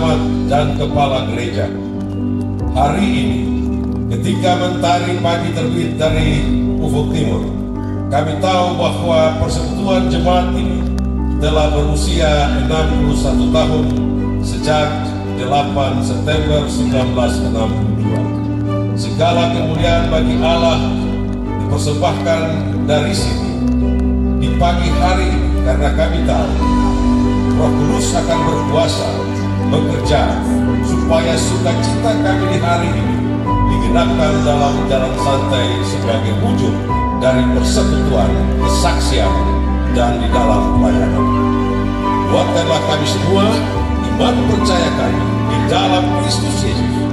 camat dan kepala gereja. Hari ini, ketika mentari pagi terbit dari ufuk timur, kami tahu bahwa persekutuan jemaat ini telah berusia 61 tahun sejak 8 September 1962. Segala kemuliaan bagi Allah dipersembahkan dari sini di pagi hari ini, karena kami tahu Roh Kudus akan berkuasa bekerja supaya sukacita kami di hari ini digenapkan dalam jalan santai sebagai wujud dari persekutuan, kesaksian, dan di dalam pelayanan. Kuatkanlah kami semua iman percaya kami di dalam Kristus Yesus.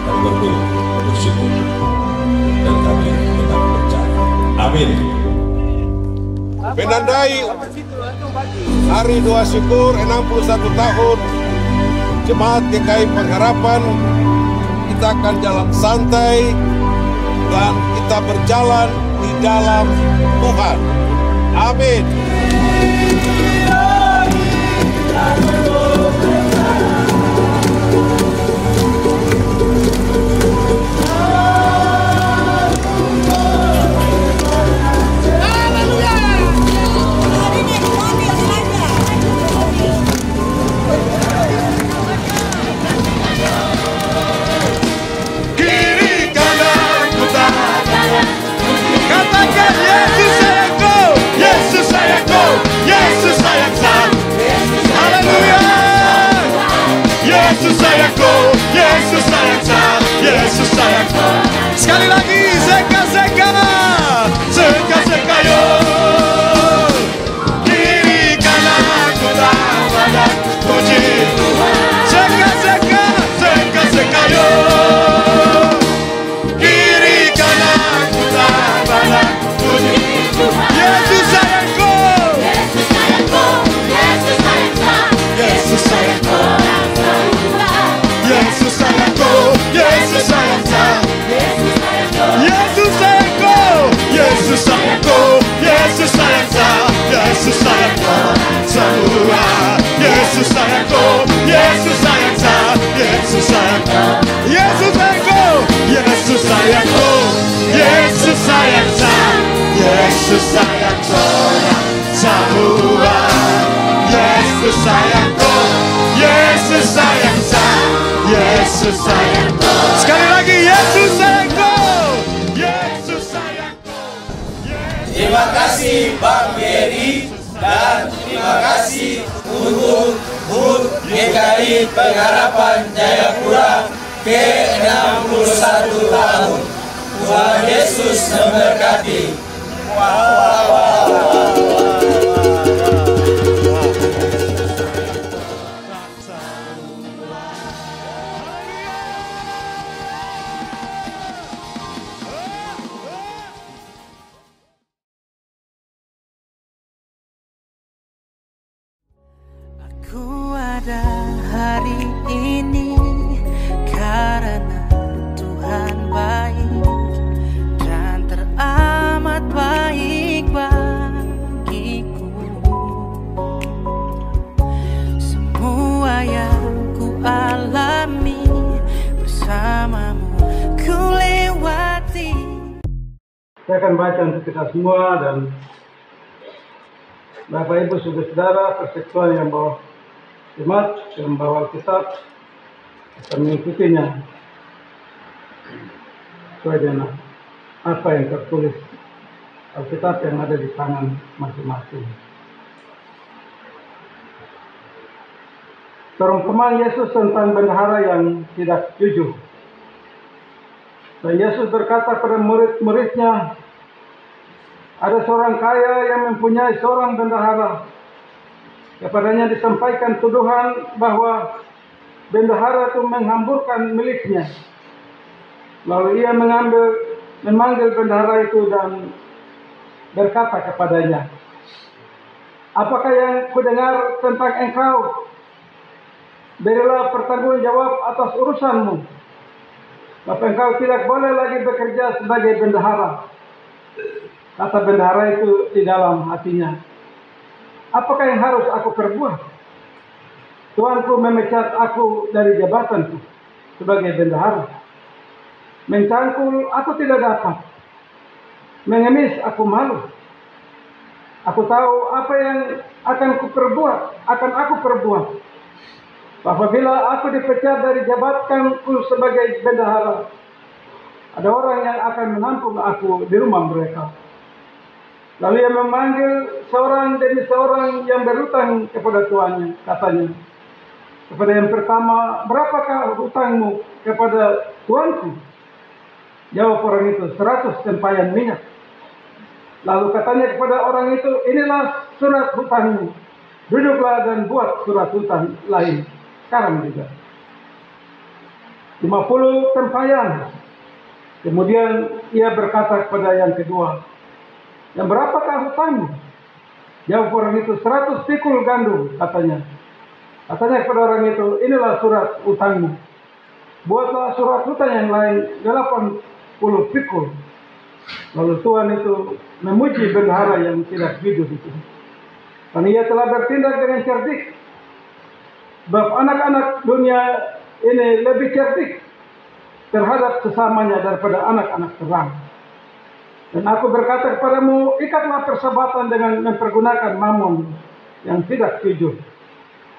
Kami bersyukur dan kami tetap percaya. Amin. Menandai Hari Doa Syukur 61 tahun Jemaat GKI Pengharapan, kita akan jalan santai dan kita berjalan di dalam Tuhan. Amin. Sekali lagi, zeka yo. Kiri kanan ku tak puji Tuhan. Zeka yo. Kiri kanan ku tak puji Tuhan. Yesus sayangku, Yesus sayangku, Yesus sayangku, Yesus sayangku, Yesus sayangku, Yesus sayangku. Yesus sayangku, Yesus sayangku, Yesus sayang Yesus sayangku semua. Yesus sayangku, Yesus sayang Yesus sayangku, Yesus sayangku, Yesus sayangku, Yesus sayang Yesus sayang semua. Yesus sayangku, Yesus sayang Yesus sayangku. Sekali lagi, Yesus sayangku. Terima kasih Bang Yeri dan terima kasih untuk HUT GKI Pengharapan Jayapura ke-61 tahun. Tuhan Yesus memberkati. Ku ada hari ini karena Tuhan baik dan teramat baik bagiku. Semua yang ku alami bersamamu ku lewati. Saya akan baca untuk kita semua, dan Bapak Ibu Saudara persekutuan yang bawa jemaat, yang bawa Alkitab akan mengikutinya sesuai dengan apa yang tertulis Alkitab yang ada di tangan masing-masing. Perumpamaan Yesus tentang bendahara yang tidak jujur. Dan Yesus berkata pada murid-muridnya, ada seorang kaya yang mempunyai seorang bendahara. Kepadanya disampaikan tuduhan bahwa bendahara itu menghamburkan miliknya. Lalu ia memanggil bendahara itu dan berkata kepadanya, apakah yang kudengar tentang engkau? Berilah pertanggungjawab atas urusanmu. Maka engkau tidak boleh lagi bekerja sebagai bendahara. Kata bendahara itu di dalam hatinya, apakah yang harus aku perbuat? Tuanku memecat aku dari jabatanku sebagai bendahara. Mencangkul aku tidak dapat. Mengemis aku malu. Aku tahu apa yang akan aku perbuat. Apabila aku dipecat dari jabatanku sebagai bendahara, ada orang yang akan menampung aku di rumah mereka. Lalu ia memanggil seorang demi seorang yang berhutang kepada tuannya, katanya kepada yang pertama, berapakah hutangmu kepada tuanku? Jawab orang itu, 100 tempayan minyak. Lalu katanya kepada orang itu, inilah surat hutangmu. Duduklah dan buat surat hutang lain sekarang juga. 50 tempayan. Kemudian ia berkata kepada yang kedua, yang berapakah hutangmu? Jawab orang itu, 100 pikul gandum, katanya. Katanya kepada orang itu, inilah surat hutangmu. Buatlah surat hutang yang lain 80 pikul. Lalu Tuhan itu memuji bendahara yang tidak jujur itu. Karena ia telah bertindak dengan cerdik. Sebab anak-anak dunia ini lebih cerdik terhadap sesamanya daripada anak-anak terang. Dan aku berkata kepadamu, ikatlah persahabatan dengan mempergunakan mamon yang tidak jujur.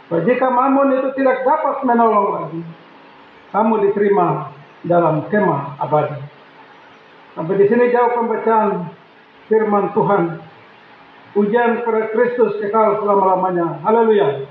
Jika mamon itu tidak dapat menolong lagi, kamu diterima dalam kemah abadi. Sampai di sini jauh pembacaan firman Tuhan. Ujian kepada Kristus kekal selama-lamanya. Haleluya.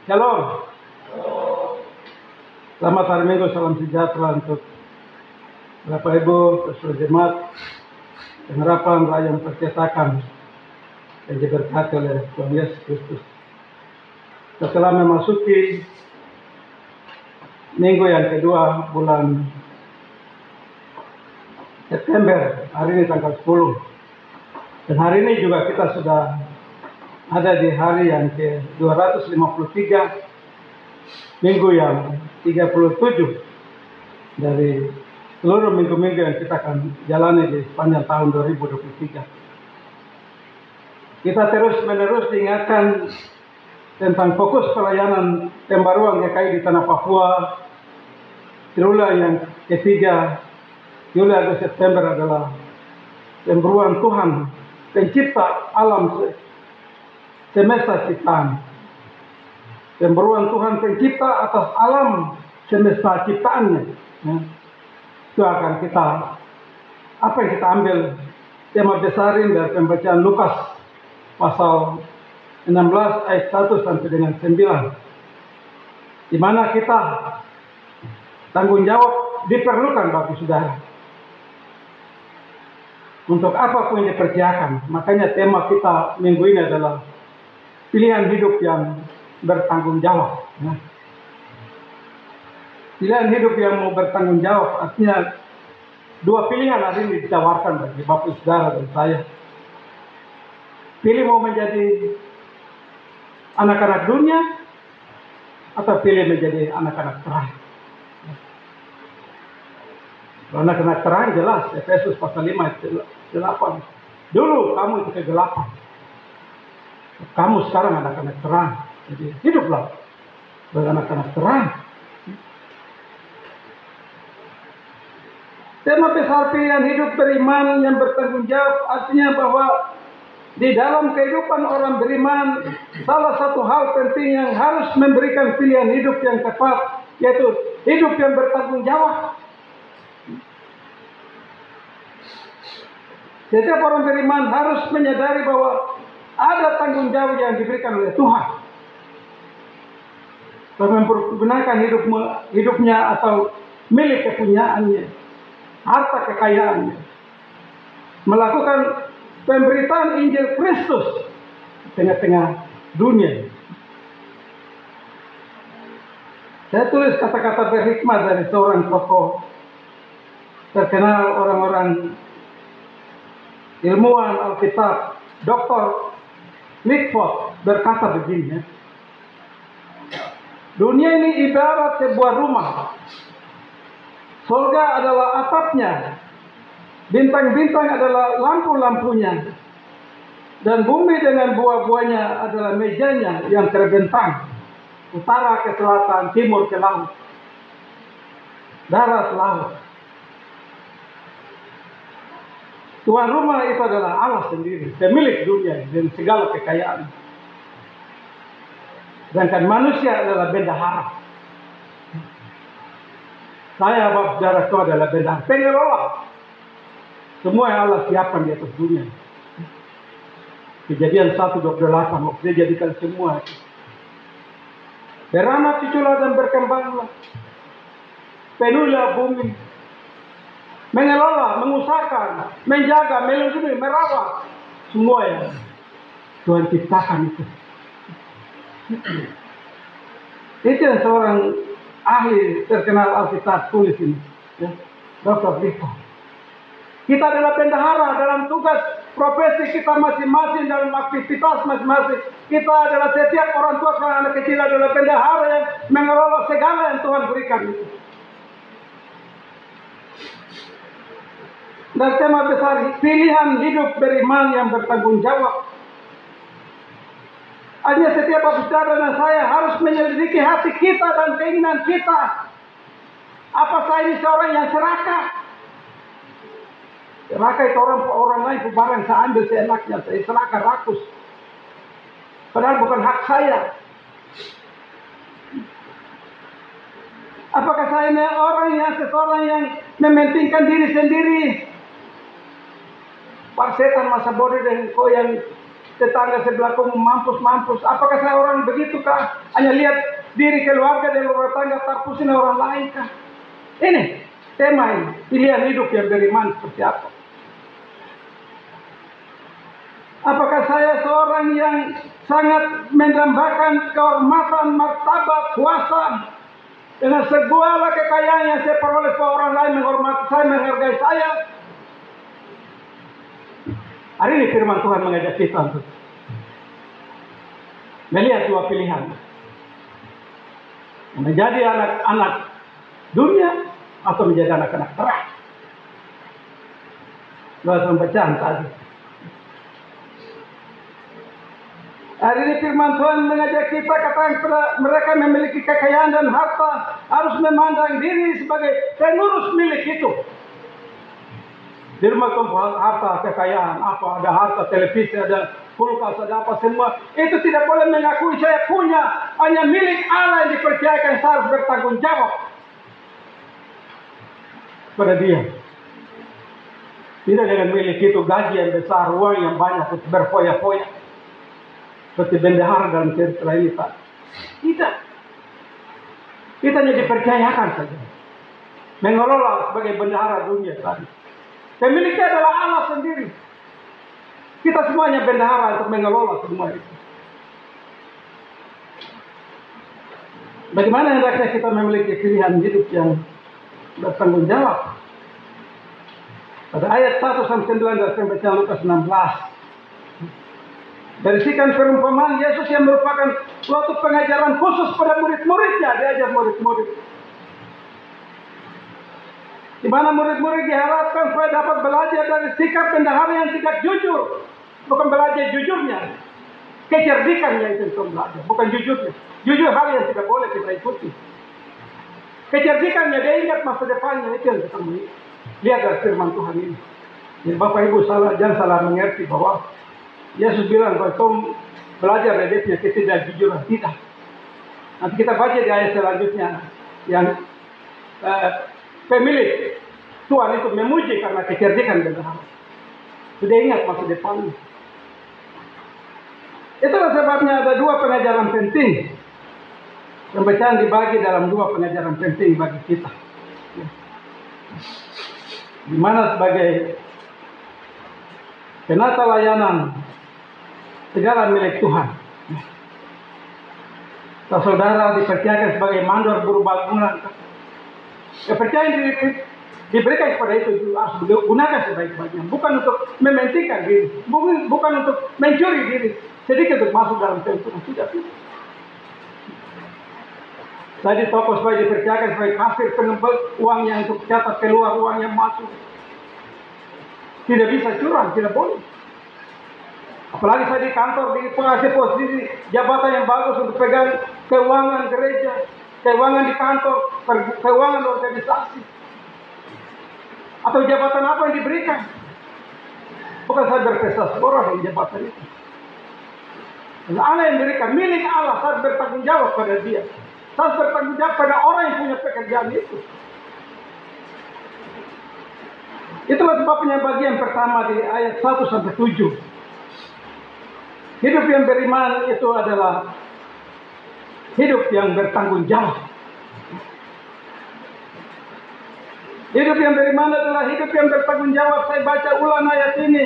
Shalom. Selamat hari Minggu, salam sejahtera untuk Bapak Ibu, Saudara Jemaat, pengharapan rakyat percetakan yang diberkati oleh Tuhan Yesus Kristus. Setelah memasuki minggu yang kedua bulan September, hari ini tanggal 10. Dan hari ini juga kita sudah ada di hari yang ke-253, minggu yang 37 dari seluruh minggu-minggu yang kita akan jalani di sepanjang tahun 2023. Kita terus-menerus diingatkan tentang fokus pelayanan pembaruan GKI di tanah Papua. Triwulan yang ketiga, Juli, Agustus, September adalah pembaruan Tuhan, pencipta alam semesta ciptaan. Pembaruan Tuhan pencipta atas alam semesta ciptaannya. Ya. Itu akan apa yang kita ambil tema besarin dari pembacaan Lukas pasal 16 ayat 1 sampai dengan 9. Di mana kita tanggung jawab diperlukan bagi saudara. Untuk apapun yang dikerjakan. Makanya tema kita minggu ini adalah pilihan hidup yang bertanggung jawab. Ya. Pilihan hidup yang mau bertanggung jawab artinya dua pilihan hari ini ditawarkan bagi Bapak Saudara dan saya. Pilih mau menjadi anak-anak dunia atau pilih menjadi anak-anak terang. Kalau anak-anak terang jelas Efesus pasal 5 ayat 8. Dulu kamu itu kegelapan. Kamu sekarang anak-anak terang. Jadi hiduplah sebagai anak-anak terang. Tema besar pilihan hidup beriman yang bertanggung jawab artinya bahwa di dalam kehidupan orang beriman salah satu hal penting yang harus memberikan pilihan hidup yang tepat yaitu hidup yang bertanggung jawab. Setiap orang beriman harus menyadari bahwa ada tanggung jawab yang diberikan oleh Tuhan. Mempergunakan hidupnya atau milik kepunyaannya, harta kekayaannya, melakukan pemberitaan Injil Kristus di tengah-tengah dunia. Saya tulis kata-kata berhikmat dari seorang tokoh terkenal orang-orang ilmuwan Alkitab, Dr. Nickford berkata begini, dunia ini ibarat sebuah rumah. Surga adalah atapnya, bintang-bintang adalah lampu-lampunya, dan bumi dengan buah-buahnya adalah mejanya yang terbentang, utara ke selatan, timur ke laut, darat laut. Tuan rumah itu adalah Allah sendiri, pemilik dunia dan segala kekayaan. Sedangkan manusia adalah bendahara. Saya, Bapak Saudara, itu adalah bendahara, pengelola semua yang Allah siapkan di atas dunia. Kejadian 1:28, waktu dia jadikan semua itu. Beranak, cuculah dan berkembanglah, penuhilah bumi, mengelola, mengusahakan, menjaga, melindungi, merawat semua yang Tuhan ciptakan itu. Itu yang seorang ahli terkenal Alkitab tulis ini, ya, Dr. Nickford. Kita adalah bendahara dalam tugas profesi kita masing-masing, dalam aktivitas masing-masing. Kita adalah setiap orang tua dan anak kecil adalah bendahara yang mengelola segala yang Tuhan berikan itu. Dan tema besar pilihan hidup beriman yang bertanggung jawab. Hanya setiap saudara dan saya harus menyelidiki hati kita dan keinginan kita. Apa saya ini seorang yang serakah? Serakah itu orang lain barang saya ambil seenaknya, saya serakah rakus. Padahal bukan hak saya. Apakah saya ini seseorang yang mementingkan diri sendiri? Pak setan masa bodoh dan kau yang tetangga sebelahku mampus. Apakah saya orang begitukah? Hanya lihat diri keluarga dan rumah tangga tak pusing orang lain kah? Ini tema ini, pilihan hidup yang beriman seperti apa? Apakah saya seorang yang sangat mendambakan kehormatan, martabat, kuasa dengan segala kekayaan yang saya peroleh supaya orang lain menghormati saya, menghargai saya? Hari ini firman Tuhan mengajak kita untuk melihat dua pilihan. Menjadi anak-anak dunia atau menjadi anak-anak terang. Bahasa pembacaan tadi. Hari ini firman Tuhan mengajak kita, katakan kepada mereka memiliki kekayaan dan harta harus memandang diri sebagai pengurus milik itu. Di rumah kumpul harta, kekayaan, apa, ada harta, televisi, ada kulkas, ada apa semua. Itu tidak boleh mengakui saya punya, hanya milik Allah yang dipercayakan, saya harus bertanggung jawab pada dia. Tidak dengan milik itu gaji yang besar, uang yang banyak, berfoya-foya. Seperti bendahara dalam cerita ini, Pak. Tidak. Kita hanya dipercayakan saja. Mengelola sebagai bendahara dunia tadi. Pemiliknya adalah Allah sendiri. Kita semuanya bendahara untuk mengelola semua itu. Bagaimana hendaknya kita memiliki pilihan hidup yang bertanggung jawab? Pada ayat 1-9 dari pembacaan Lukas 16. Berisikan perumpamaan Yesus yang merupakan suatu pengajaran khusus pada murid-muridnya. Diajar murid-murid. Di mana murid-murid diharapkan supaya dapat belajar dari sikap bendahara yang tidak jujur. Bukan belajar jujurnya. Kecerdikannya itu untuk belajar. Bukan jujurnya. Jujur hal yang tidak boleh kita ikuti. Kecerdikannya, dia ingat masa depannya. Itu yang kita lihat dari firman Tuhan ini. Jadi Bapak Ibu jangan salah mengerti bahwa Yesus bilang kalau kau belajar dari dia ketidakjujuran. Tidak. Nanti kita baca di ayat selanjutnya. Yang pemilik Tuhan itu memuji karena kecerdikan bendahara. Sudah ingat masa depannya. Itulah sebabnya ada dua pengajaran penting. Pembacaan dibagi dalam dua pengajaran penting bagi kita. Di mana sebagai penata layanan segala milik Tuhan. Saudara dipercayakan sebagai mandor guru bangunan. Kepercayaan diberikan kepada itu harus digunakan sebaik-baiknya, bukan untuk mementingkan diri, bukan untuk mencuri diri sedikit untuk masuk dalam keuntungan. Tidak. Tadi toko supaya dipercayakan sebagai kasir pengembal uangnya untuk catat keluar, uang yang masuk. Tidak bisa curang, tidak boleh. Apalagi saya di kantor, di posisi jabatan yang bagus untuk pegang keuangan gereja, keuangan di kantor, keuangan organisasi. Atau jabatan apa yang diberikan. Bukan saya berprestasi orang yang jabatan itu. Dan Allah yang diberikan, milik Allah, saya bertanggung jawab pada dia. Saya bertanggung jawab pada orang yang punya pekerjaan itu. Itulah sebabnya bagian pertama di ayat 1-7. Hidup yang beriman itu adalah hidup yang bertanggung jawab. Hidup yang beriman adalah hidup yang bertanggung jawab. Saya baca ulang ayat ini.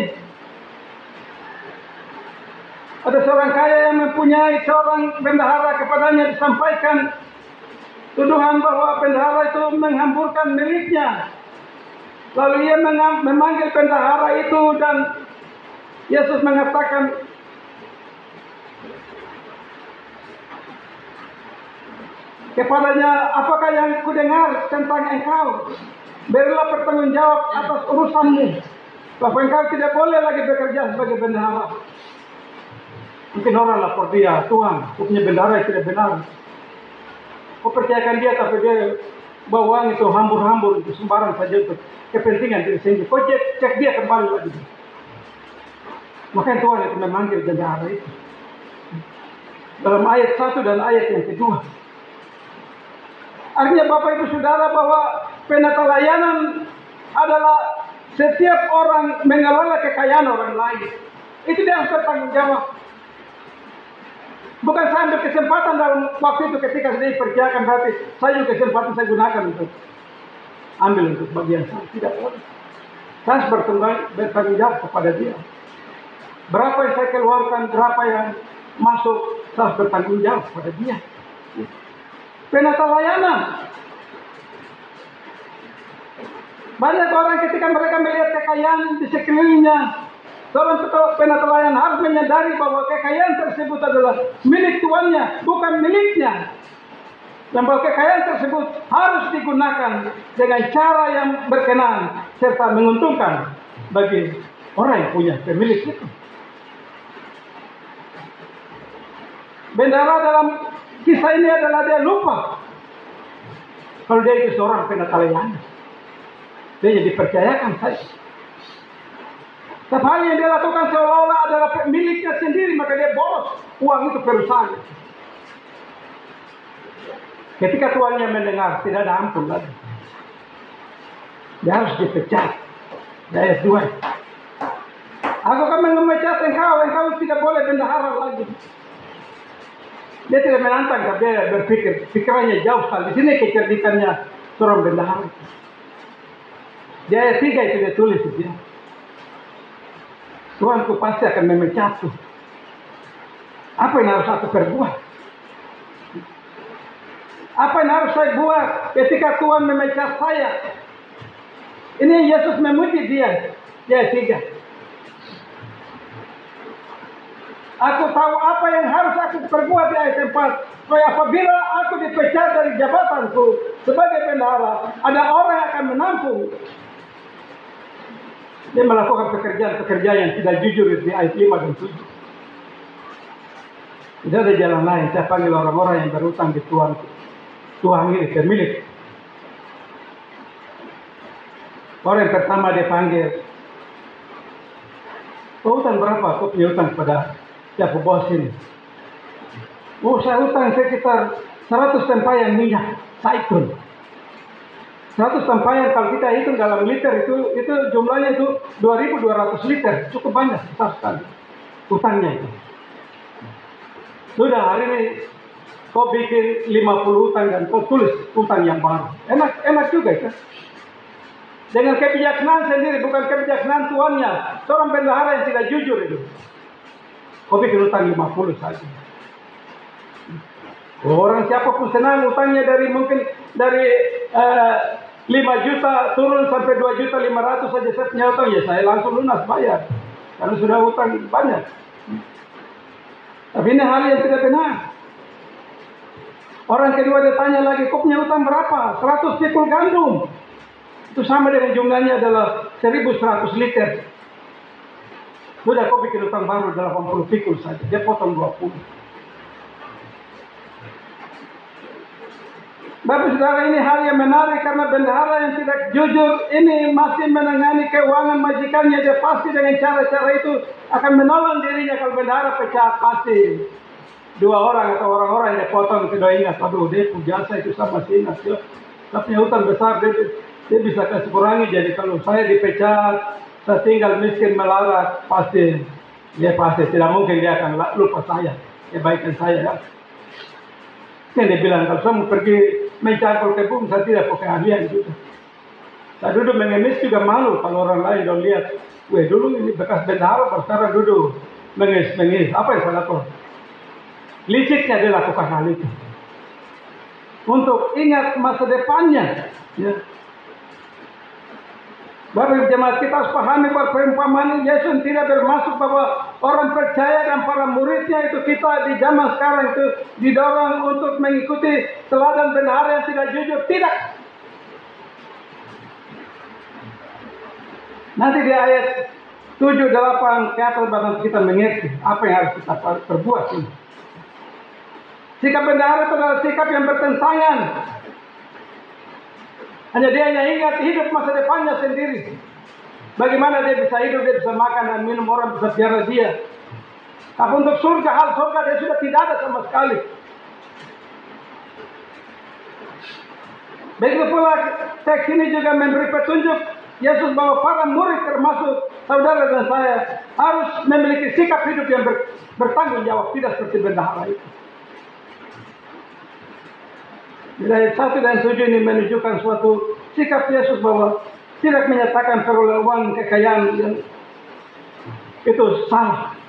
Ada seorang kaya yang mempunyai seorang bendahara, kepadanya disampaikan tuduhan bahwa bendahara itu menghamburkan miliknya. Lalu ia memanggil bendahara itu dan Yesus mengatakan, kepadanya, apakah yang kudengar tentang engkau? Berilah pertanggung jawab atas urusanmu, bahwa engkau tidak boleh lagi bekerja sebagai bendahara. Mungkin orang lapor dia, Tuhan, aku punya bendahara yang tidak benar. Kau percayakan dia, tapi dia bawa uang itu hambur-hambur, itu sembarang saja untuk kepentingan diri sendiri. Kau cek dia kembali lagi. Makanya Tuhan itu memanggil bendahara itu. Dalam ayat 1 dan ayat yang kedua. Artinya Bapak Ibu Saudara bahwa penata layanan adalah setiap orang mengelola kekayaan orang lain. Itu dia harus bertanggung jawab. Bukan saya ambil kesempatan dalam waktu itu ketika saya dipercayakan, berarti saya juga kesempatan saya gunakan untuk ambil untuk bagian saya. Tidak boleh. Saya harus bertanggung jawab kepada dia. Berapa yang saya keluarkan, berapa yang masuk, saya harus bertanggung jawab kepada dia. Penata layanan. Banyak orang ketika mereka melihat kekayaan di sekelilingnya, seorang penata layanan harus menyadari bahwa kekayaan tersebut adalah milik tuannya, bukan miliknya. Dan bahwa kekayaan tersebut harus digunakan dengan cara yang berkenan serta menguntungkan bagi orang yang punya pemilik itu. Bendahara dalam kisah ini adalah dia lupa kalau dia itu seorang penata layanan. Dia jadi dipercayakan saja. Tapi hal yang dia lakukan seolah-olah adalah miliknya sendiri, maka dia boros uang itu perusahaan. Ketika tuannya mendengar, tidak ada ampun lagi. Dia harus dipecat. Ayat 2. Aku akan memecat engkau tidak boleh bendahara lagi. Dia tidak menantang, tapi dia berpikir, pikirannya jauh sekali. Di sini kecerdikannya seorang bendahara. Di ayat 3 itu dia tulis itu ya. Tuanku pasti akan memecatku. Apa yang harus aku perbuat? Apa yang harus saya buat ketika Tuhan memecat saya? Ini Yesus memuji dia. Di ayat 3. Aku tahu apa yang harus aku perbuat di ayat 4. Supaya apabila aku dipecat dari jabatanku sebagai bendahara, ada orang yang akan menampung. Dia melakukan pekerjaan-pekerjaan yang tidak jujur di ayat 5 dan 7. Tidak ada jalan lain. Saya panggil orang-orang yang berutang di Tuhan ini pemilik. Orang yang pertama dia panggil, kau utang berapa? Kau punya utang pada siapa bos ini? Oh, saya utang sekitar 100 tempayan minyak zaitun. 100 tempayan kalau kita hitung dalam liter itu jumlahnya itu 2.200 liter, cukup banyak, besar sekali utangnya itu. Sudah hari ini kau bikin 50 utang dan kau tulis utang yang baru. Enak juga kan? Dengan kebijaksanaan sendiri, bukan kebijaksanaan tuannya. Seorang bendahara yang tidak jujur itu. Kau bikin utang 50 saja. Orang siapapun senang utangnya dari 5 juta turun sampai 2.500.000 saja saya punya utang, ya saya langsung lunas bayar karena sudah utang banyak. Tapi ini hal yang tidak benar. Orang kedua dia tanya lagi, kau punya utang berapa? 100 pikul gandum. Itu sama dengan jumlahnya adalah 1.100 liter. Sudah kau bikin utang baru 80 pikul saja. Dia potong 20. Tapi saudara, ini hal yang menarik karena bendahara yang tidak jujur ini masih menangani keuangan majikannya. Dia pasti dengan cara-cara itu akan menolong dirinya. Kalau bendahara pecah, pasti 2 orang atau orang-orang yang dia potong sudah ingat, aduh dia jasa itu sama masih ingat. Tapi hutang besar dia bisa kasih kurangi. Jadi kalau saya dipecat, saya tinggal miskin melarat, pasti tidak mungkin dia akan lupa saya, kebaikan saya kan. Kan dia bilang kalau saya mau pergi mencangkul kebun, saya tidak pakai ahlian juga. Saya duduk mengemis juga malu kalau orang lain dong lihat, weh dulu ini bekas bendahara, sekarang duduk mengis. Apa yang saya lakukan? Liciknya dia lakukan hal itu untuk ingat masa depannya. Ya. Bapak jemaat, kita harus pahami bahwa perumpamaan Yesus tidak bermaksud bahwa orang percaya dan para muridnya itu kita di zaman sekarang itu didorong untuk mengikuti teladan bendahara yang tidak jujur. Tidak. Nanti di ayat 7-8 ke atas baru kita mengerti apa yang harus kita perbuat ini. Sikap bendahara itu adalah sikap yang bertentangan. Hanya dia hanya ingat hidup masa depannya sendiri. Bagaimana dia bisa hidup, dia bisa makan dan minum, orang bisa piara dia. Tapi untuk surga, hal surga dia sudah tidak ada sama sekali. Begitu pula teks ini juga memberi petunjuk Yesus bahwa para murid termasuk saudara dan saya harus memiliki sikap hidup yang bertanggung jawab, tidak seperti bendahara itu. Ayat 1 dan 7 ini menunjukkan suatu sikap Yesus bahwa tidak menyatakan peroleh uang kekayaan yang itu salah.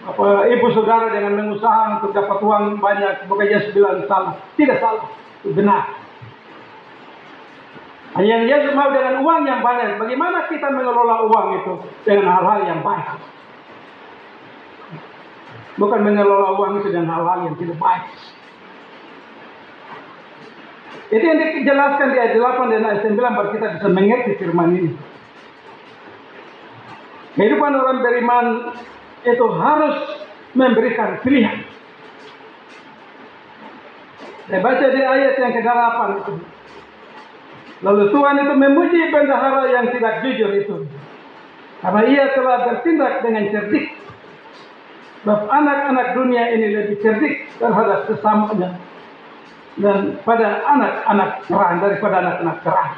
Apa ibu saudara dengan mengusaha untuk dapat uang banyak, bukan Yesus bilang salah. Tidak salah, itu benar. Yang Yesus mau dengan uang yang banyak, bagaimana kita mengelola uang itu dengan hal-hal yang baik. Bukan mengelola uang itu dengan hal-hal yang tidak baik. Itu yang dijelaskan di ayat 8 dan ayat 9 baru kita bisa mengerti firman ini. Kehidupan orang beriman itu harus memberikan pilihan. Saya baca di ayat yang ke-8 itu. Lalu Tuhan itu memuji bendahara yang tidak jujur itu, karena ia telah bertindak dengan cerdik. Sebab anak-anak dunia ini lebih cerdik terhadap sesamanya dan pada anak-anak terang daripada anak-anak terang.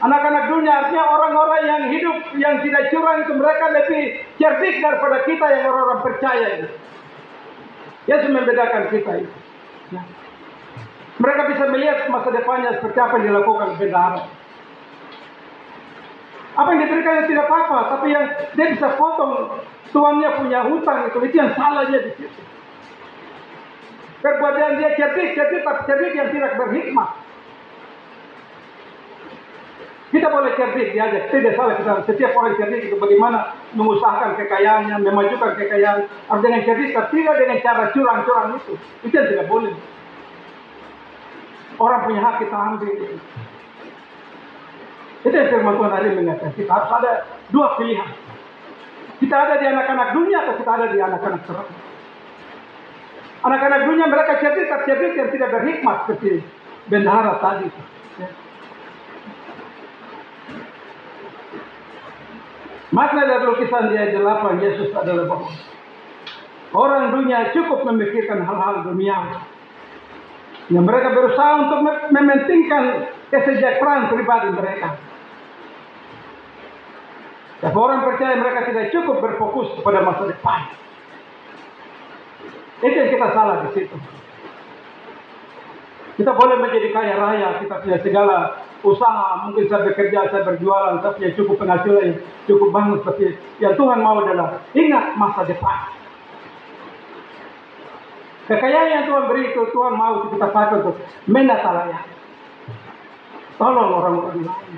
Anak-anak dunia artinya orang-orang yang hidup yang tidak curang itu, mereka lebih cerdik daripada kita yang orang-orang percaya itu. Yesus membedakan kita itu. Nah, mereka bisa melihat masa depannya seperti apa yang dilakukan bendahara. Apa yang diberikan yang tidak apa-apa, tapi yang dia bisa potong tuannya punya hutang itu yang salahnya di situ. Perbuatan dia cerdik tapi cerdik yang tidak berhikmah. Kita boleh cerdik diajak, tidak salah kita. Setiap orang cerdik itu bagaimana mengusahakan kekayaannya, memajukan kekayaan. Harus dengan cerdik, tapi tidak dengan cara curang-curang itu. Itu yang tidak boleh. Orang punya hak kita ambil. Itu yang firman Tuhan hari mengatakan. Kita harus ada dua pilihan. Kita ada di anak-anak dunia atau kita ada di anak-anak terang. Anak-anak dunia mereka cerdik, tapi cerdik yang tidak berhikmat seperti bendahara tadi. Ya. Makna dari lukisan di ayat 8 Yesus adalah bahwa orang dunia cukup memikirkan hal-hal duniawi. Yang mereka berusaha untuk mementingkan kesejahteraan pribadi mereka. Tapi orang percaya mereka tidak cukup berfokus pada masa depan. Itu yang kita salah di situ. Kita boleh menjadi kaya raya, kita punya segala usaha, mungkin saya bekerja, saya berjualan, saya punya cukup penghasilan, cukup banget. Tapi yang Tuhan mau adalah ingat masa depan. Kekayaan yang Tuhan beri itu Tuhan mau kita pakai untuk menata layak. Tolong orang-orang lain.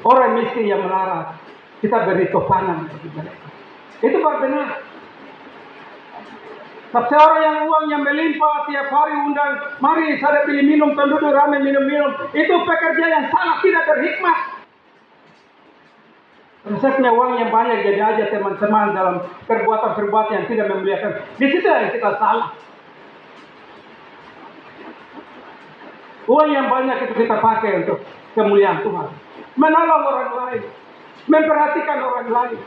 Orang miskin yang melarat, kita beri topangan bagi mereka. Itu baru benar. Tapi orang yang uangnya melimpah tiap hari undang, mari saya beli minum, penduduk ramai minum-minum. Itu pekerja yang sangat tidak berhikmat. Saya punya uang yang banyak, jadi aja teman-teman dalam perbuatan-perbuatan yang tidak memuliakan. Di situ yang kita salah. Uang yang banyak itu kita pakai untuk kemuliaan Tuhan. Menolong orang lain. Memperhatikan orang lain.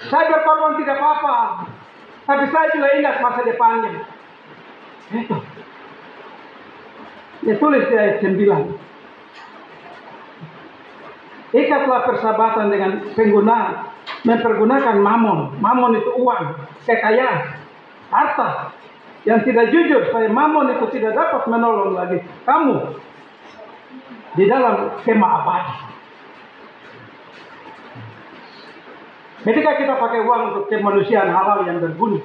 Saya berkorban tidak apa-apa. Tapi saya juga ingat masa depannya. Itu. Dia tulis di ayat 9. Ikatlah persahabatan dengan penggunaan. Mempergunakan mamon. Mamon itu uang. Kekayaan. Harta. Yang tidak jujur. Saya mamon itu tidak dapat menolong lagi kamu. Di dalam kemah abadi. Ketika kita pakai uang untuk kemanusiaan halal yang berguna.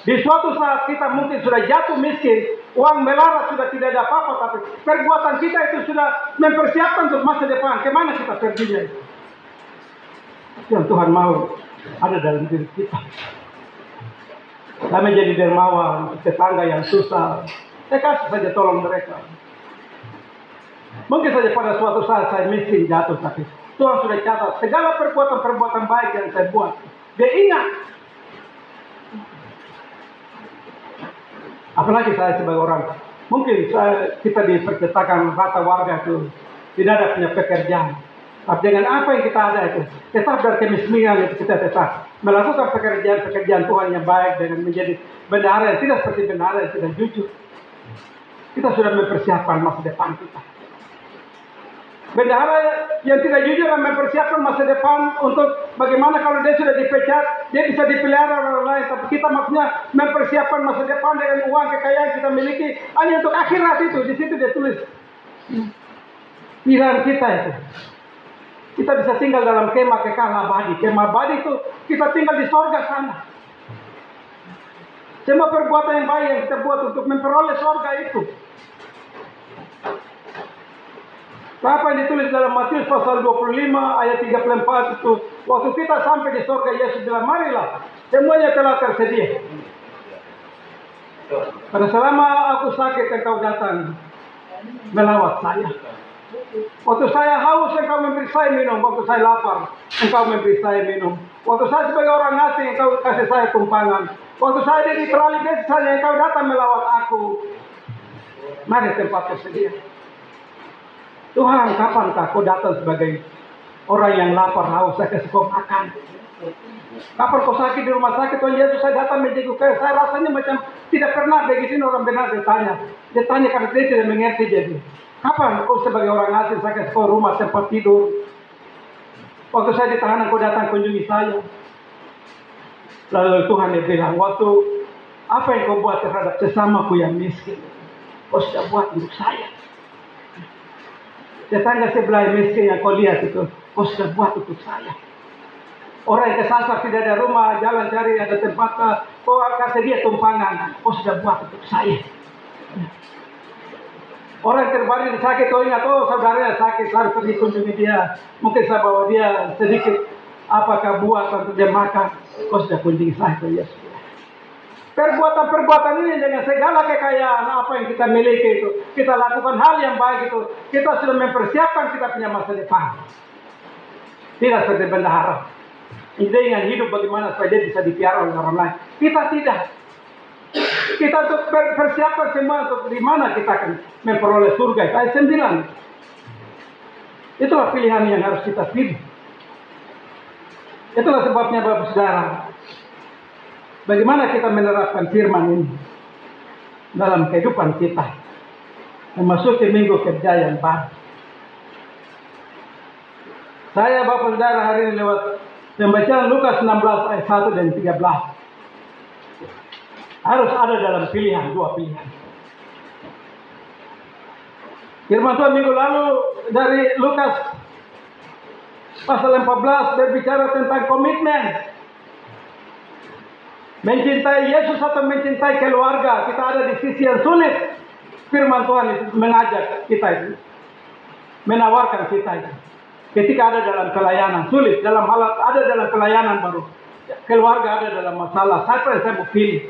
Di suatu saat kita mungkin sudah jatuh miskin. Uang melarat sudah tidak ada apa-apa. Tapi perbuatan kita itu sudah mempersiapkan untuk masa depan. Kemana kita perginya? Yang Tuhan mau ada dalam diri kita. Kami jadi dermawan, tetangga yang susah. Saya kasih saja tolong mereka. Mungkin saja pada suatu saat saya miskin jatuh, tapi Tuhan sudah catat segala perbuatan-perbuatan baik yang saya buat. Dia ingat. Apalagi saya sebagai orang, mungkin kita di percetakan rata warga itu tidak ada punya pekerjaan. Tapi dengan apa yang kita ada itu, tetap dari kemiskinan itu kita tetap melakukan pekerjaan-pekerjaan Tuhan yang baik dengan menjadi bendahara yang tidak seperti bendahara yang tidak jujur. Kita sudah mempersiapkan masa depan kita. Bendahara yang tidak jujur dan mempersiapkan masa depan untuk bagaimana kalau dia sudah dipecat, dia bisa dipelihara orang lain. Tapi kita maksudnya mempersiapkan masa depan dengan uang kekayaan yang kita miliki hanya untuk akhirat itu. Di situ dia tulis pilihan kita itu. Kita bisa tinggal dalam kemah kekal abadi. Kemah abadi itu kita tinggal di sorga sana. Semua perbuatan yang baik yang kita buat untuk memperoleh sorga itu. Apa yang ditulis dalam Matius pasal 25 ayat 34 itu. Waktu kita sampai di sorga, Yesus bilang, marilah. Semuanya telah tersedia. Pada selama aku sakit, engkau datang melawat saya. Waktu saya haus, engkau memberi saya minum. Waktu saya lapar, engkau memberi saya minum. Waktu saya sebagai orang asing, engkau kasih saya tumpangan. Waktu saya di terali desa, engkau datang melawat aku. Mari tempat tersedia. Tuhan, kapankah kau datang sebagai orang yang lapar, haus, saya kasih kau makan? Kapan kau sakit di rumah sakit, Tuhan Yesus, saya datang menjenguk kau. Saya rasanya macam tidak pernah begitu orang benar bertanya. Dia tanya karena dia tidak mengerti jadi. Kapan kau sebagai orang asing, saya kasih kau rumah, tempat tidur? Waktu saya ditahan, kau datang kunjungi saya. Lalu Tuhan dia bilang, waktu apa yang kau buat terhadap sesamaku yang miskin, kau sudah buat untuk saya. Tetangga sebelah miskin yang kau lihat itu, kau sudah buat untuk saya. Orang yang kesasar tidak ada rumah, jalan cari ada tempat, kau kasih dia tumpangan, kau sudah buat untuk saya. Orang yang terbaring sakit, kau ingat, oh saudaranya sakit, harus pergi kunjungi dia. Mungkin saya bawa dia sedikit, apakah buat untuk dia makan, kau sudah kunjungi saya, Tuhan Yesus. Perbuatan-perbuatan ini dengan segala kekayaan apa yang kita miliki itu, kita lakukan hal yang baik itu, kita sudah mempersiapkan kita punya masa depan. Tidak seperti bendahara. Ide dengan hidup bagaimana supaya dia bisa dipiara oleh orang lain. Kita tidak. Kita untuk persiapkan semua untuk di mana kita akan memperoleh surga. Ayat 9. Itulah pilihan yang harus kita pilih. Itulah sebabnya Bapak Saudara, bagaimana kita menerapkan firman ini dalam kehidupan kita, memasuki minggu kerja yang baru. Saya Bapak Saudara hari ini lewat pembacaan Lukas 16 ayat 1 dan 13. Harus ada dalam pilihan, dua pilihan. Firman Tuhan minggu lalu dari Lukas pasal 14 berbicara tentang komitmen. Mencintai Yesus atau mencintai keluarga. Kita ada di sisi yang sulit. firman Tuhan itu mengajak kita itu, menawarkan kita itu. Ketika ada dalam pelayanan, sulit, dalam hal ada dalam pelayanan baru, keluarga ada dalam masalah, siapa yang saya mau pilih?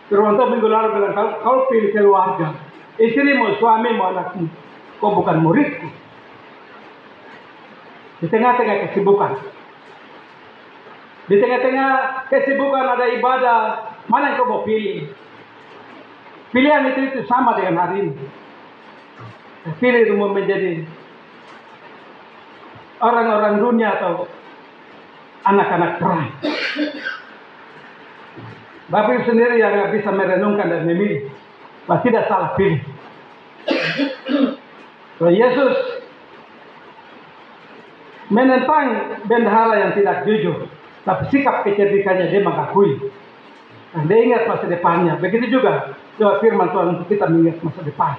Firman Tuhan minggu lalu bilang, kau pilih keluarga, istrimu, suamimu, anakmu, kau bukan muridku. Di tengah-tengah kesibukan, di tengah-tengah kesibukan ada ibadah, mana yang kau mau pilih? Pilihan itu sama dengan hari ini. Pilih itu mau menjadi orang-orang dunia atau anak-anak perang. Bapak sendiri yang bisa merenungkan dan memilih, tidak salah pilih. So, Yesus menentang bendahara yang tidak jujur, tapi sikap kecerdikannya dia mengakui. Dan dia ingat masa depannya. Begitu juga doa firman Tuhan untuk kita mengingat masa depan.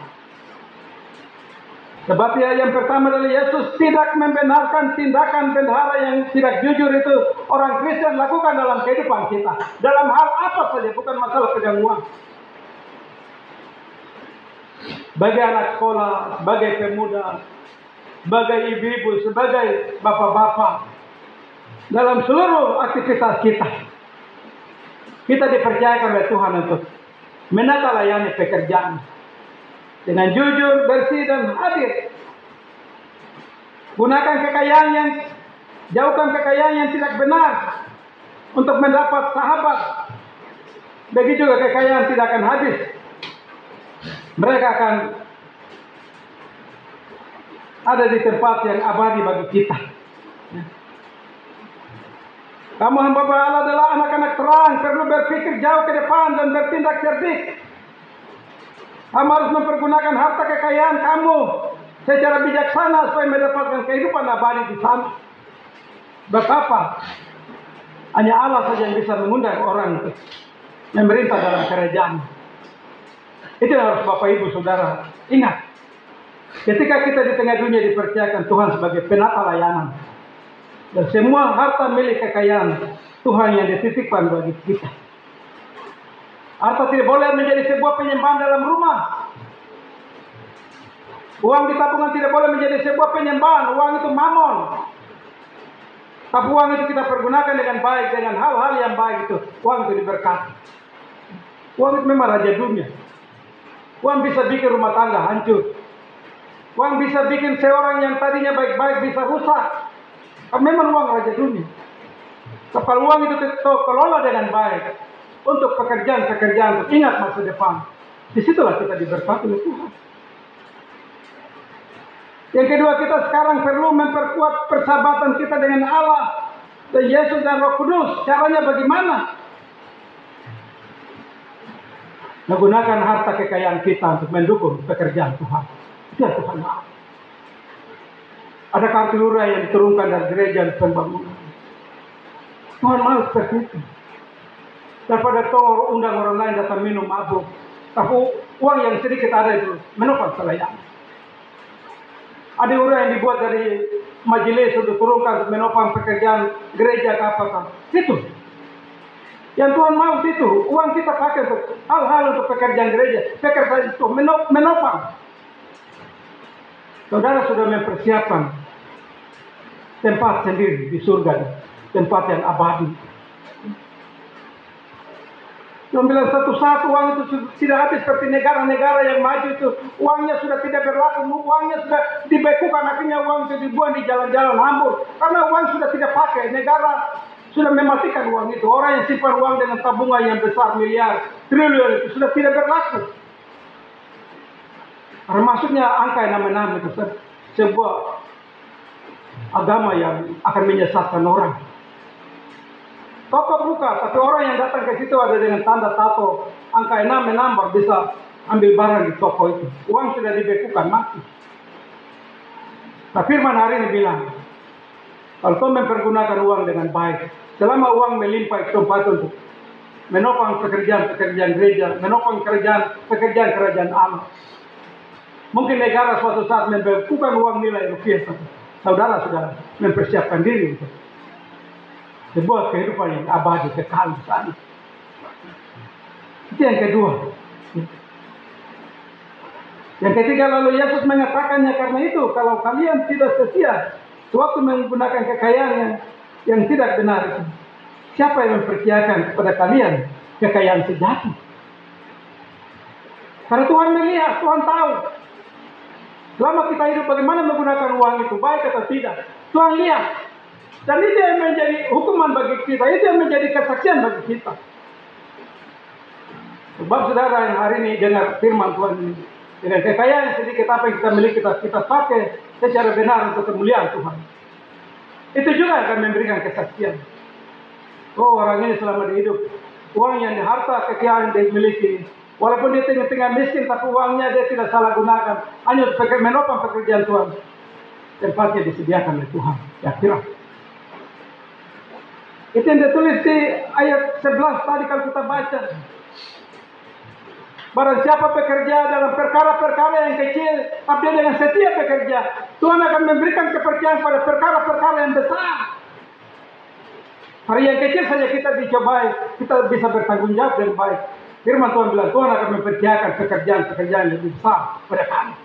Sebab yang pertama adalah Yesus tidak membenarkan tindakan bendahara yang tidak jujur itu orang Kristen lakukan dalam kehidupan kita. Dalam hal apa saja, bukan masalah pegang uang. Sebagai anak sekolah, sebagai pemuda, sebagai ibu-ibu, sebagai bapak-bapak, dalam seluruh aktivitas kita, kita dipercayakan oleh Tuhan untuk menata layani pekerjaan dengan jujur, bersih, dan hadir. Gunakan kekayaan yang, jauhkan kekayaan yang tidak benar untuk mendapat sahabat. Begitu juga kekayaan tidak akan habis. Mereka akan ada di tempat yang abadi bagi kita. Kamu hamba Allah adalah anak-anak terang, perlu berpikir jauh ke depan dan bertindak cerdik. Kamu harus mempergunakan harta kekayaan kamu secara bijaksana supaya mendapatkan kehidupan abadi di sana. Betapa hanya Allah saja yang bisa mengundang orang memerintah dalam kerajaan. Itu yang harus Bapak Ibu Saudara ingat. Ketika kita di tengah dunia dipercayakan Tuhan sebagai penata layanan, dan semua harta milik kekayaan Tuhan yang dititipkan bagi kita. Harta tidak boleh menjadi sebuah penyembahan dalam rumah. Uang di tabungan tidak boleh menjadi sebuah penyembahan. Uang itu mamon. Tapi uang itu kita pergunakan dengan baik, dengan hal-hal yang baik itu. Uang itu diberkati. Uang itu memang raja dunia. Uang bisa bikin rumah tangga hancur. Uang bisa bikin seorang yang tadinya baik-baik bisa rusak. Memang uang raja dunia. Kalau uang itu kita kelola dengan baik untuk pekerjaan-pekerjaan, untuk ingat masa depan, disitulah kita diberkati oleh Tuhan. Yang kedua, kita sekarang perlu memperkuat persahabatan kita dengan Allah dan Yesus dan Roh Kudus. Caranya bagaimana? Menggunakan harta kekayaan kita untuk mendukung pekerjaan Tuhan. Itu yang Tuhan mau. Ada kartu lurah yang diturunkan dari gereja dan pembangunan. Tuhan mau seperti itu. Daripada kau undang orang lain datang minum mabuk, tapi uang yang sedikit ada itu menopang pelayanan. Ada urah yang dibuat dari majelis untuk turunkan untuk menopang pekerjaan gereja ke apa-apa. Itu. Yang Tuhan mau itu. Uang kita pakai untuk hal-hal untuk pekerjaan gereja. Pekerjaan itu menopang. Saudara sudah mempersiapkan tempat sendiri di surga, tempat yang abadi. Yang bilang satu-satu uang itu tidak habis seperti negara-negara yang maju itu. Uangnya sudah tidak berlaku, uangnya sudah dibekukan, akhirnya uang itu dibuang di jalan-jalan hambur. Karena uang sudah tidak pakai, negara sudah mematikan uang itu. Orang yang simpan uang dengan tabungan yang besar, miliar, triliun itu sudah tidak berlaku. Karena maksudnya angka yang nama-nama itu sebuah agama yang akan menyesatkan orang. Toko buka, tapi orang yang datang ke situ ada dengan tanda tato angka 6 menambah bisa ambil barang di toko itu. Uang sudah dibekukan, mati. Nah, firman hari ini bilang, kalau kau mempergunakan uang dengan baik, selama uang melimpah tempat untuk menopang pekerjaan-pekerjaan gereja, menopang pekerjaan kerajaan Allah. Mungkin negara suatu saat membekukan uang nilai rupiah, saudara sudah mempersiapkan diri untuk sebuah kehidupan yang abadi kekal di sana. Itu yang kedua. Yang ketiga, lalu Yesus mengatakannya, karena itu kalau kalian tidak setia sewaktu menggunakan kekayaan yang tidak benar itu, siapa yang mempercayakan kepada kalian kekayaan sejati? Karena Tuhan melihat, Tuhan tahu. Selama kita hidup bagaimana menggunakan uang itu, baik atau tidak, Tuhan lihat. Dan itu yang menjadi hukuman bagi kita, itu yang menjadi kesaksian bagi kita. Sebab saudara yang hari ini dengar firman Tuhan ini, dengan kekayaan sedikit apa yang kita miliki, kita pakai secara benar untuk kemuliaan Tuhan. Itu juga akan memberikan kesaksian. Oh, orang ini selama dia hidup, uang yang harta kekayaan dia miliki, walaupun dia tengah-tengah miskin, tapi uangnya dia tidak salah gunakan, hanya untuk menopang pekerjaan Tuhan. Tempatnya disediakan oleh Tuhan. Ya kira. Itu yang ditulis di ayat 11 tadi kalau kita baca. Barang siapa bekerja dalam perkara-perkara yang kecil, tapi dia dengan setia bekerja, Tuhan akan memberikan kepercayaan pada perkara-perkara yang besar. Hari yang kecil saja kita dicobai, kita bisa bertanggung jawab dengan baik. Firman Tuhan bilang, Tuhan akan mempercayakan pekerjaan-pekerjaan yang lebih besar pada kami.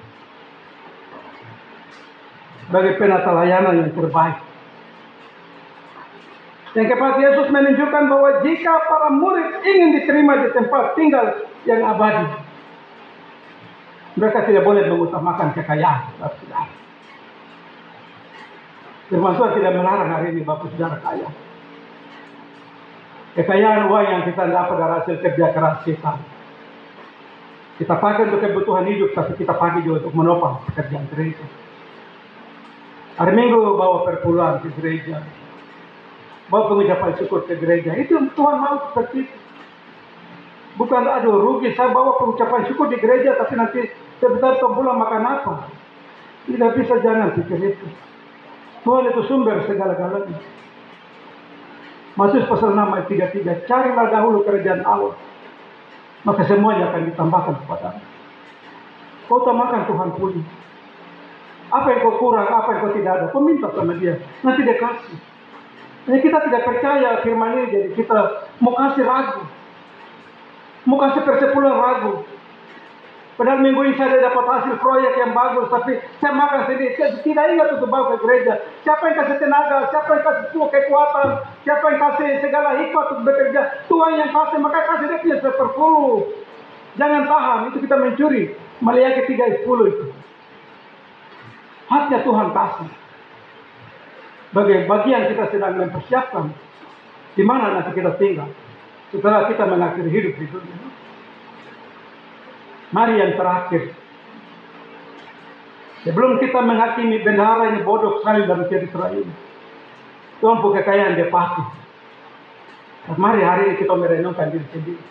Sebagai penata layanan yang terbaik. Yang keempat, Yesus menunjukkan bahwa jika para murid ingin diterima di tempat tinggal yang abadi, mereka tidak boleh mengutamakan kekayaan. Firman Tuhan tidak melarang hari ini Bapak Saudara kaya. Kekayaan uang yang kita dapat dari hasil kerja keras kita, kita pakai untuk kebutuhan hidup, tapi kita pakai juga untuk menopang pekerjaan gereja. Hari Minggu bawa perpuluhan ke gereja, bawa pengucapan syukur ke gereja. Itu Tuhan mau seperti itu. Bukan aduh rugi saya bawa pengucapan syukur di gereja, tapi nanti sebentar bulan makan apa? Tidak bisa, jangan pikir itu. Tuhan itu sumber segala-galanya. Matius pasal 6 ayat 33, carilah dahulu kerajaan Allah, maka semuanya akan ditambahkan kepadamu. Kau utamakan Tuhan pulih. Apa yang kau kurang, apa yang kau tidak ada, kau minta sama dia, nanti dia kasih. Jadi kita tidak percaya firman ini, jadi kita mau kasih ragu, mau kasih persepuluhan ragu. Padahal minggu ini saya dapat hasil proyek yang bagus, tapi saya makan sendiri, saya tidak ingat untuk bawa ke gereja. Siapa yang kasih tenaga, siapa yang kasih kekuatan, siapa yang kasih segala hikmat untuk bekerja, Tuhan yang kasih, maka kasih dia punya 10. Jangan tahan, itu kita mencuri. Maliaki 3:10 itu. Haknya Tuhan kasih. Bagi bagian kita sedang mempersiapkan di mana nanti kita tinggal setelah kita mengakhiri hidup di dunia. Mari yang terakhir, sebelum kita menghakimi bendahara ini bodoh sekali dalam cerita ini, Tuhan punya kekayaan dia pakai. Mari hari ini kita merenungkan diri sendiri.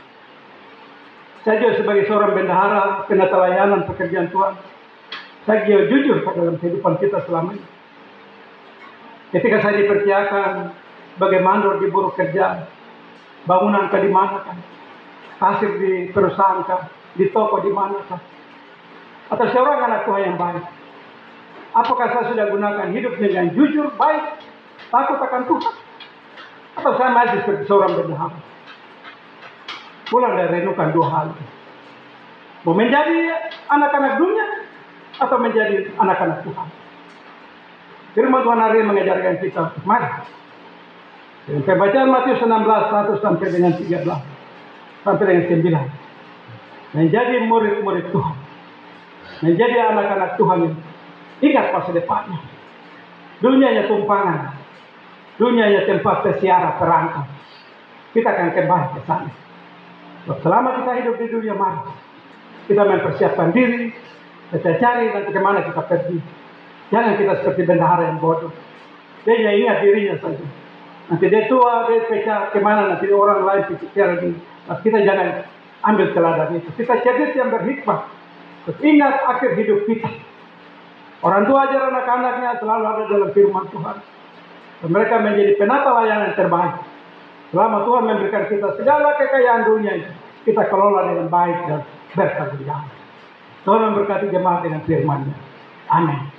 Saya juga sebagai seorang bendahara, penata layanan pekerjaan Tuhan, saya juga jujur dalam kehidupan kita selama ini. Ketika saya dipercayakan sebagai mandor di buruh kerja, bangunan ke di mana kan, kasir di perusahaan kan, di toko di mana kan, atau seorang anak Tuhan yang baik, apakah saya sudah gunakan hidup dengan jujur, baik, takut akan Tuhan, atau saya masih seperti seorang bendahara? Pulang dari renungkan dua hal, mau menjadi anak-anak dunia atau menjadi anak-anak Tuhan. Firman Tuhan hari ini mengajarkan kita, mari. Dengan pembacaan Matius 16:1 sampai dengan 13 sampai dengan 9, menjadi murid-murid Tuhan, menjadi anak-anak Tuhan ini. Ingat masa depannya. Dunianya tumpangan, dunianya tempat pesiara perangkap. Kita akan kembali ke sana. Selama kita hidup di dunia, mari kita mempersiapkan diri, kita cari nanti kemana kita pergi. Jangan kita seperti bendahara yang bodoh. Dia ingat dirinya saja. Nanti dia tua, dia pecah kemana, nanti orang lain pikir lagi. Kita jangan ambil teladan itu. Kita cerdik yang berhikmah. Ingat akhir hidup kita. Orang tua ajar anak-anaknya selalu ada dalam firman Tuhan. Dan mereka menjadi penata layanan terbaik. Selama Tuhan memberikan kita segala kekayaan dunia itu, kita kelola dengan baik dan bertanggung jawab. Tuhan memberkati jemaat dengan firman-Nya. Amin.